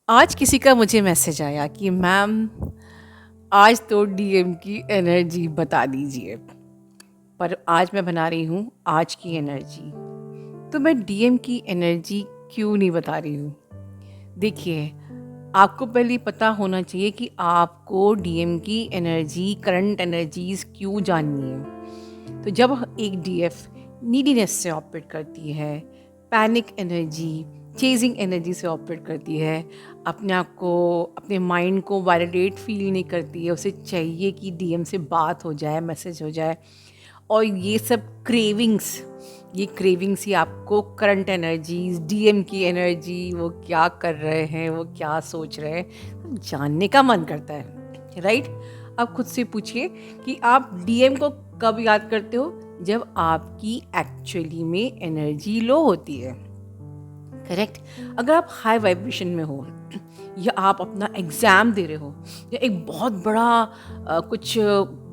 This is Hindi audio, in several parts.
आज किसी का मुझे मैसेज आया कि मैम आज तो डीएम की एनर्जी बता दीजिए। पर आज मैं बना रही हूँ आज की एनर्जी। तो मैं डीएम की एनर्जी क्यों नहीं बता रही हूँ? देखिए, आपको पहले पता होना चाहिए कि आपको डीएम की एनर्जी, करंट एनर्जीज क्यों जाननी है। तो जब एक डीएफ नीडीनेस से ऑपरेट करती है, पैनिक एनर्जी, चेजिंग एनर्जी से ऑपरेट करती है, अपने आप को, अपने माइंड को वैलिडेट फील नहीं करती है, उसे चाहिए कि डीएम से बात हो जाए, मैसेज हो जाए, और ये क्रेविंग्स ही आपको करंट एनर्जीज, डीएम की एनर्जी, वो क्या कर रहे हैं, वो क्या सोच रहे हैं, जानने का मन करता है, राइट? अब खुद से पूछिए कि आप डीएम को कब याद करते हो? जब आपकी एक्चुअली में एनर्जी लो होती है, करेक्ट? अगर आप हाई वाइब्रेशन में हो, या आप अपना एग्ज़ाम दे रहे हो, या एक बहुत बड़ा कुछ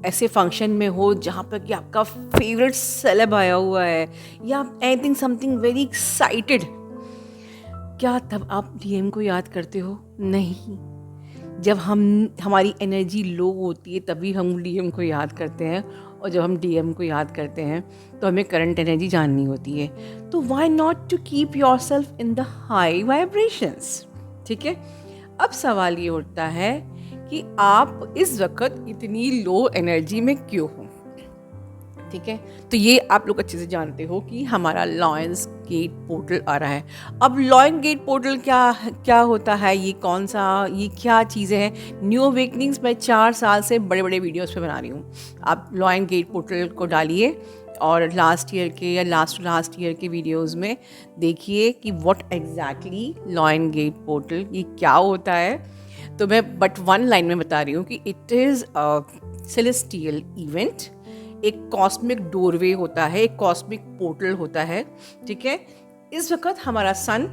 ऐसे फंक्शन में हो जहाँ पर कि आपका फेवरेट सेलेब आया हुआ है, या एनीथिंग समथिंग वेरी एक्साइटेड, क्या तब आप डीएम को याद करते हो? नहीं। जब हमारी एनर्जी लो होती है तभी हम डीएम को याद करते हैं, और जब हम डीएम को याद करते हैं तो हमें करंट एनर्जी जाननी होती है। तो why not to keep yourself in the high vibrations? ठीक है। अब सवाल ये उठता है कि आप इस वक्त इतनी लो एनर्जी में क्यों हो? ठीक है, तो ये आप लोग अच्छे से जानते हो कि हमारा लॉयंस गेट पोर्टल आ रहा है। अब लॉयन गेट पोर्टल क्या क्या होता है, ये क्या चीज़ें हैं? न्यू अवेकनिंग्स मैं 4 साल से बड़े बड़े वीडियोस पे बना रही हूँ। आप लॉयन गेट पोर्टल को डालिए और लास्ट ईयर के या लास्ट ईयर के वीडियोस में देखिए कि what exactly lion gate portal ये क्या होता है। तो मैं बट वन लाइन में बता रही हूँ कि it is a celestial event, एक कॉस्मिक डोरवे होता है, एक कॉस्मिक पोर्टल होता है। ठीक है, इस वक्त हमारा सन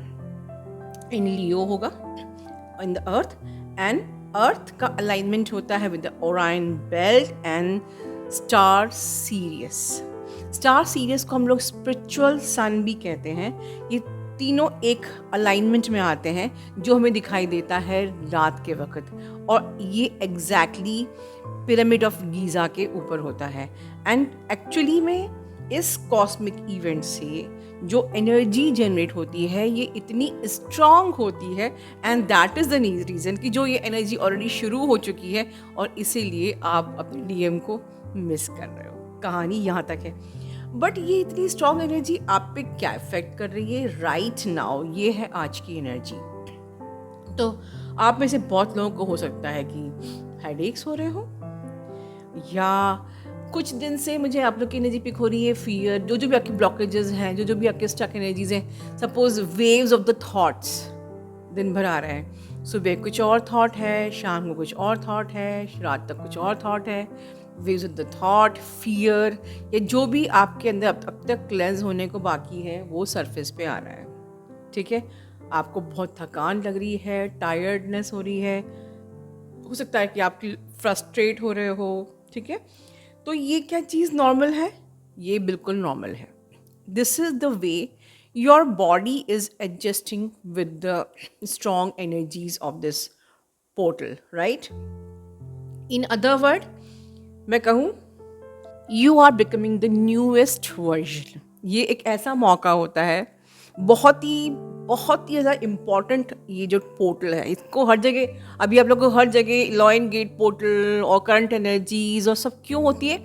इन लियो होगा in the earth, and earth का अलाइनमेंट होता है with the Orion belt and star serious. Star serious को हम लोग स्पिरिचुअल सन भी कहते हैं। ये तीनों एक अलाइनमेंट में आते हैं जो हमें दिखाई देता है रात के वक्त, और ये एग्जैक्टली पिरामिड ऑफ गीज़ा के ऊपर होता है। एंड एक्चुअली में इस कॉस्मिक इवेंट से जो एनर्जी जनरेट होती है ये इतनी स्ट्रांग होती है, and that is the reason कि जो ये एनर्जी ऑलरेडी शुरू हो चुकी है और इसीलिए आप अपने डीएम को मिस कर रहे हो। कहानी यहाँ तक है। बट ये इतनी स्ट्रांग एनर्जी आप पे क्या इफेक्ट कर रही है राइट नाउ? ये है आज की एनर्जी। तो आप में से बहुत लोगों को हो सकता है कि हेडेक्स हो रहे हो, या कुछ दिन से मुझे आप लोग की एनर्जी पिक हो रही है फियर, जो भी आपके ब्लॉकेजेस हैं, जो भी आपके स्टक एनर्जीज हैं। Suppose waves of the thoughts दिन भर आ रहे हैं। सुबह कुछ और थॉट है, शाम को कुछ और थॉट है, रात तक कुछ और थॉट है। Waves of the thought, fear, या जो भी आपके अंदर अब तक क्लेंस होने को बाकी है वो सरफेस पे आ रहा है। ठीक है, आपको बहुत थकान लग रही है, टायर्डनेस हो रही है, हो सकता है कि आप फ्रस्ट्रेट हो रहे हो। ठीक है, तो ये क्या चीज़ नॉर्मल है? ये बिल्कुल नॉर्मल है। This is the way your body is adjusting with the strong energies of this portal, right? In other word मैं कहूँ, you are becoming the newest version. ये एक ऐसा मौका होता है, बहुत ही ज़्यादा इम्पॉर्टेंट। ये जो पोर्टल है इसको हर जगह, अभी आप लोग को हर जगह लॉयन गेट पोर्टल और करंट एनर्जीज और सब क्यों होती है?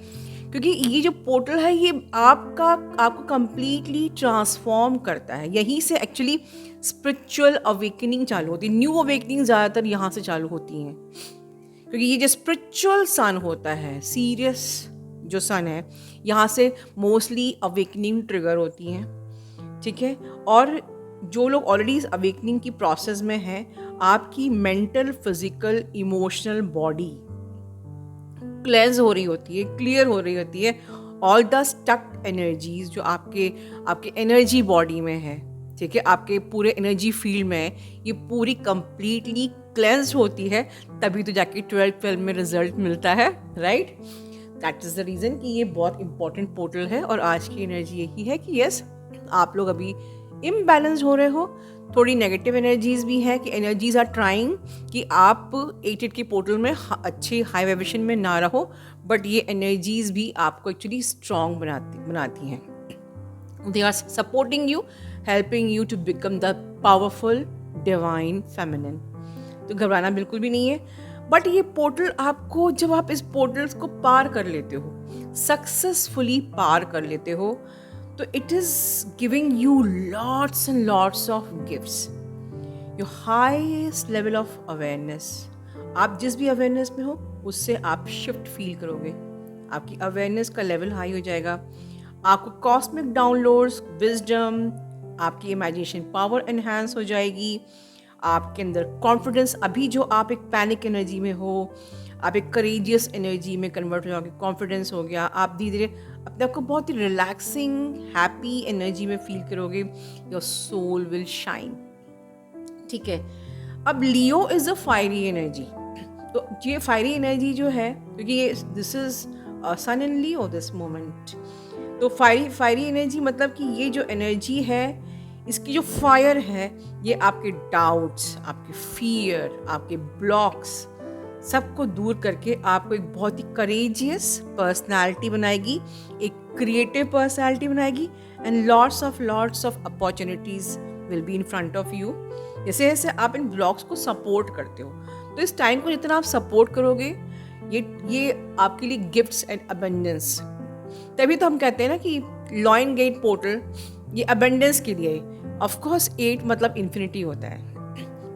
क्योंकि ये जो पोर्टल है ये आपको कंप्लीटली ट्रांसफॉर्म करता है। यहीं से एक्चुअली स्पिरिचुअल अवेकनिंग चालू होती है। न्यू अवेकनिंग ज़्यादातर यहाँ से चालू होती हैं, क्योंकि ये जो स्पिरिचुअल सन होता है, सीरियस जो सन है, यहाँ से मोस्टली अवेकनिंग ट्रिगर होती हैं। ठीक है, और जो लोग ऑलरेडी इस अवेकनिंग की प्रोसेस में हैं, आपकी mental, physical, emotional body cleanse हो रही होती है, क्लियर हो रही होती है। ऑल द स्टक एनर्जीज जो आपके एनर्जी बॉडी में है, ठीक है, आपके पूरे एनर्जी फील्ड में है, ये पूरी कंप्लीटली क्लेंस्ड होती है। तभी तो जाके 12 में रिजल्ट मिलता है, right? That is the reason कि ये बहुत इंपॉर्टेंट पोर्टल है। और आज की एनर्जी यही है कि यस, आप लोग अभी इम्बैलेंस्ड हो रहे हो, थोड़ी नेगेटिव एनर्जीज भी हैं कि एनर्जीज आर ट्राइंग कि आप 8 के पोर्टल में अच्छे हाई वाइब्रेशन में ना रहो, बट ये एनर्जीज भी आपको एक्चुअली स्ट्रॉन्ग बनाती हैं. They are supporting you, helping you to become the powerful divine feminine. तो घबराना बिल्कुल भी नहीं है. बट ये पोर्टल आपको, जब आप इस पोर्टल्स को पार कर लेते हो, सक्सेसफुली पार कर लेते हो, तो it is giving you lots and lots of gifts. Your highest level of awareness, आप जिस भी अवेयरनेस में हो उससे आप शिफ्ट फील करोगे. आपकी अवेयरनेस का लेवल हाई हो जाएगा. आपको कॉस्मिक डाउनलोड्स, विजडम, आपकी इमेजिनेशन पावर एनहांस हो जाएगी. आपके अंदर कॉन्फिडेंस, अभी जो आप एक पैनिक एनर्जी में हो, आप एक करेजियस एनर्जी में कन्वर्ट हो जाओगे. कॉन्फिडेंस हो गया. आप धीरे धीरे अपने आप को बहुत ही रिलैक्सिंग, हैप्पी एनर्जी में फील करोगे. Your soul will shine. ठीक है. अब Leo is a fiery energy. तो ये फायरी एनर्जी जो है, क्योंकि ये this is sun in Leo this moment. तो फायरी एनर्जी मतलब कि ये जो एनर्जी है, इसकी जो फायर है, ये आपके डाउट्स, आपके फियर, आपके ब्लॉक्स सबको दूर करके आपको एक बहुत ही करेजियस पर्सनालिटी बनाएगी, एक क्रिएटिव पर्सनालिटी बनाएगी. And lots of opportunities will be in front of you. जैसे जैसे आप इन ब्लॉक्स को सपोर्ट करते हो, तो इस टाइम को जितना आप सपोर्ट करोगे, ये आपके लिए गिफ्ट्स एंड अबंडेंस. तभी तो हम कहते हैं ना कि लॉइन गेट पोर्टल ये अबंडेंस के लिए. ऑफ कोर्स 8 मतलब इन्फिनिटी होता है,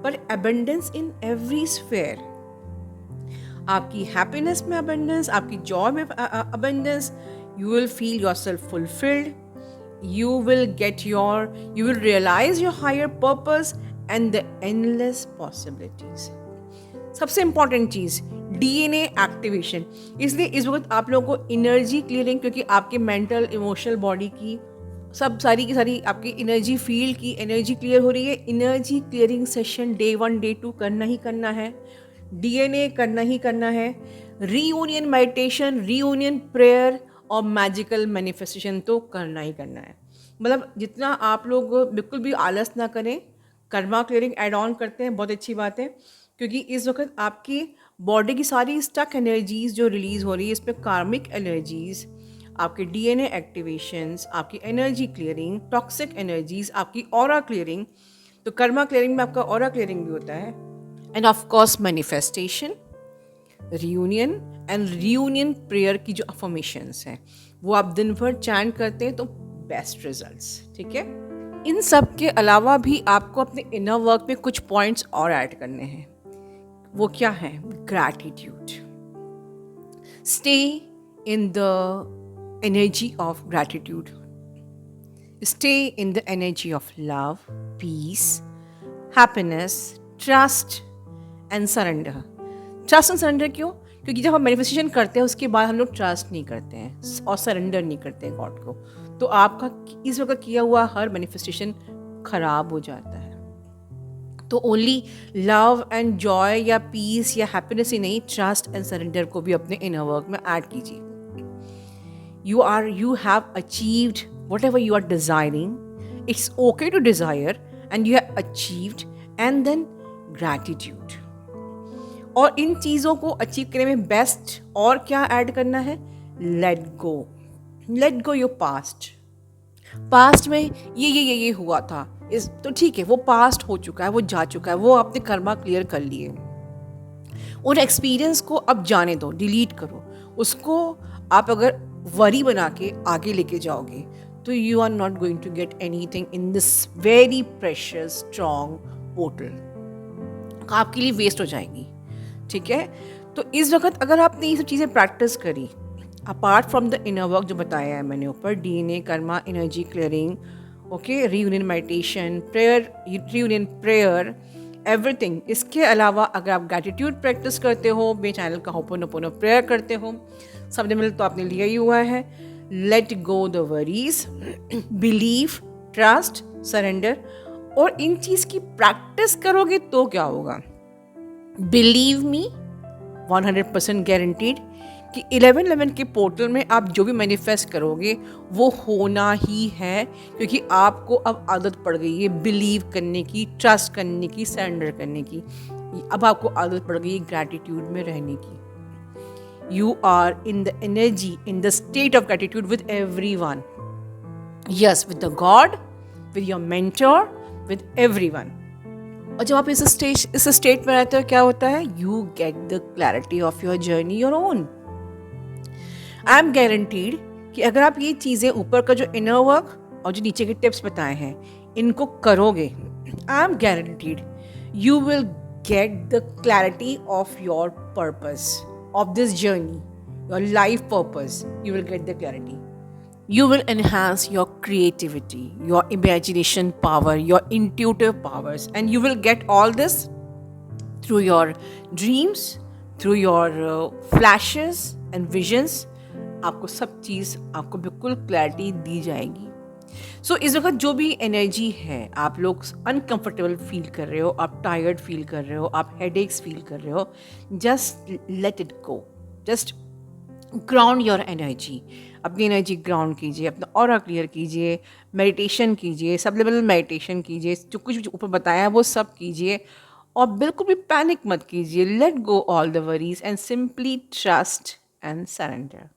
पर अबंडेंस इन एवरी स्फेयर. आपकी हैप्पीनेस में अबंडेंस, आपकी जॉय में abundance. You will feel yourself fulfilled. you will realize your higher purpose and the endless possibilities. सबसे इम्पॉर्टेंट चीज़ DNA एक्टिवेशन. इसलिए इस वक्त आप लोगों को एनर्जी क्लियरिंग, क्योंकि आपके मेंटल, इमोशनल बॉडी की सब सारी की सारी आपकी एनर्जी फील्ड की एनर्जी क्लियर हो रही है. Energy clearing session day 1 day 2 करना ही करना है. DNA करना ही करना है. रीयूनियन मेडिटेशन, रीयूनियन प्रेयर और मैजिकल मैनिफेस्टेशन तो करना ही करना है. मतलब जितना आप लोग बिल्कुल भी आलस ना करें. कर्मा क्लियरिंग ऐड ऑन करते हैं, बहुत अच्छी बात है, क्योंकि इस वक्त आपकी बॉडी की सारी स्टक एनर्जीज जो रिलीज़ हो रही है, इसमें कार्मिक एनर्जीज, आपके DNA एक्टिवेशंस, आपकी एनर्जी क्लियरिंग, टॉक्सिक एनर्जीज, आपकी ऑरा क्लियरिंग. तो कर्मा क्लियरिंग में आपका ऑरा क्लियरिंग भी होता है. End of course manifestation, reunion and reunion prayer की जो अफर्मेशंस हैं, वो आप दिन भर चैंट करते हैं तो बेस्ट रिजल्ट्स. ठीक है. इन सब के अलावा भी आपको अपने इनर वर्क में कुछ पॉइंट्स और ऐड करने हैं. वो क्या है? Gratitude. Stay in the energy of gratitude. Stay in the energy of love, peace, happiness, trust and surrender. Trust and surrender क्यों? क्योंकि जब हम मैनिफेस्टेशन करते हैं उसके बाद हम लोग ट्रस्ट नहीं करते हैं और सरेंडर नहीं करते हैं गॉड को, तो आपका इस वक्त किया हुआ हर मैनिफेस्टेशन खराब हो जाता है. तो ओनली लव एंड जॉय या पीस या हैप्पीनेस ही नहीं, ट्रस्ट एंड सरेंडर को भी अपने इनर वर्क में ऐड कीजिए. you have achieved whatever you are desiring. It's okay to desire and you have achieved. And then gratitude. और इन चीज़ों को अचीव करने में बेस्ट और क्या ऐड करना है? लेट गो योर पास्ट में ये हुआ था, इस तो ठीक है, वो पास्ट हो चुका है, वो जा चुका है, वो आपने कर्मा क्लियर कर लिए. उन एक्सपीरियंस को अब जाने दो, डिलीट करो उसको. आप अगर वरी बना के आगे लेके जाओगे तो you are not going to get anything in this very precious strong portal. आपके लिए वेस्ट हो जाएगी. ठीक है. तो इस वक्त अगर आपने ये सब चीज़ें प्रैक्टिस करी, apart from the inner work जो बताया है मैंने ऊपर, DNA, Karma, energy clearing, okay, reunion meditation, reunion prayer, everything. इसके अलावा अगर आप ग्रैटिट्यूड प्रैक्टिस करते हो, मेरे चैनल का होपोनोपोनो प्रेयर करते हो, सबने मिल तो आपने लिया ही हुआ है. Let go the worries, believe, trust, surrender. और इन चीज़ की प्रैक्टिस करोगे तो क्या होगा? बिलीव मी, 100% गारंटीड कि 1111 के पोर्टल में आप जो भी मैनिफेस्ट करोगे वो होना ही है, क्योंकि आपको अब आदत पड़ गई है बिलीव करने की, ट्रस्ट करने की, सरेंडर करने की। अब आपको आदत पड़ गई है ग्रैटिट्यूड में रहने की। You are in the energy, in the state of gratitude with everyone. Yes, with the God, with your mentor, with everyone. और जब आप इस स्टेट में रहते हो, क्या होता है? You get the clarity of your journey your own. I am guaranteed कि अगर आप ये चीज़ें, ऊपर का जो इनर वर्क और जो नीचे के टिप्स बताए हैं, इनको करोगे, I am guaranteed you will get the clarity of your purpose of this journey, your life purpose. You will get the clarity. You will enhance your creativity, your imagination power, your intuitive powers, and you will get all this through your dreams, through your flashes and visions. आपको सब चीज़, आपको बिल्कुल क्लैरिटी दी जाएगी. सो इस वक्त जो भी एनर्जी है, आप लोग अनकंफर्टेबल फील कर रहे हो, आप टायर्ड फील कर रहे हो, आप हेडेक्स फील कर रहे हो, just let it go. Just ground your energy. अपनी एनर्जी ग्राउंड कीजिए, अपना ऑरा क्लियर कीजिए, मेडिटेशन कीजिए, सब लेवल मेडिटेशन कीजिए, जो कुछ भी ऊपर बताया है वो सब कीजिए, और बिल्कुल भी पैनिक मत कीजिए. Let go all the worries and simply trust and surrender.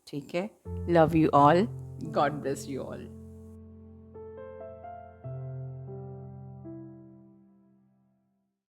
ठीक है? Love you all. God bless you all.